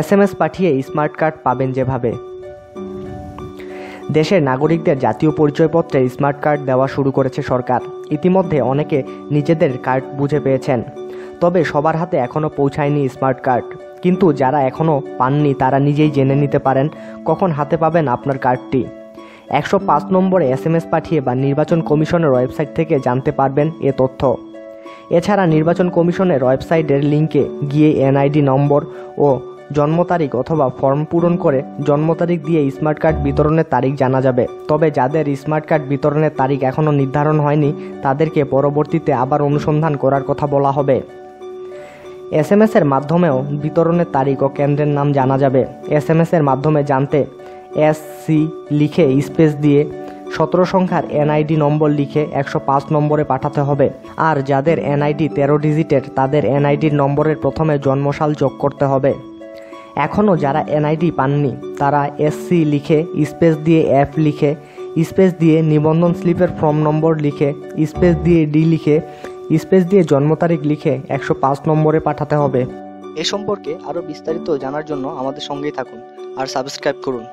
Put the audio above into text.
SMS পাঠিয়ে smart card পাবেন যেভাবে। দেশের নাগরিকদের জাতীয় পরিচয়পত্রে স্মার্ট কার্ড দেওয়া শুরু করেছে সরকার। ইতিমধ্যে অনেকে নিজেদের কার্ড বুঝে পেয়েছেন, তবে সবার হাতে এখনও পৌঁছায়নি স্মার্ট কার্ড। কিন্তু যারা এখনও পাননি তারা নিজেই জেনে নিতে পারেন কখন হাতে পাবেন আপনার কার্ডটি। 105 নম্বরে SMS পাঠিয়ে বা নির্বাচন কমিশনের ওয়েবসাইট থেকে জানতে পারবেন এ তথ্য। এছাড়া নির্বাচন কমিশনের ওয়েবসাইটের লিঙ্কে গিয়ে NID নম্বর ও জন্ম তারিখ অথবা ফর্ম পূরণ করে জন্ম তারিখ দিয়ে স্মার্ট কার্ড বিতরণের তারিখ জানা যাবে। তবে যাদের স্মার্ট কার্ড বিতরণের তারিখ এখনও নির্ধারণ হয়নি তাদেরকে পরবর্তীতে আবার অনুসন্ধান করার কথা বলা হবে। SMS এর মাধ্যমেও বিতরণের তারিখ ও কেন্দ্রের নাম জানা যাবে। SMS এর মাধ্যমে জানতে SC লিখে স্পেস দিয়ে 17 সংখ্যার NID নম্বর লিখে 105 নম্বরে পাঠাতে হবে। আর যাদের NID 13 ডিজিটের তাদের NID নম্বরের প্রথমে জন্মসাল যোগ করতে হবে। এখনও যারা NID পাননি তারা SC লিখে স্পেস দিয়ে F লিখে স্পেস দিয়ে নিবন্ধন স্লিপের ফর্ম নম্বর লিখে স্পেস দিয়ে D লিখে স্পেস দিয়ে জন্ম তারিখ লিখে 105 নম্বরে পাঠাতে হবে। এ সম্পর্কে আরও বিস্তারিত জানার জন্য আমাদের সঙ্গেই থাকুন আর সাবস্ক্রাইব করুন।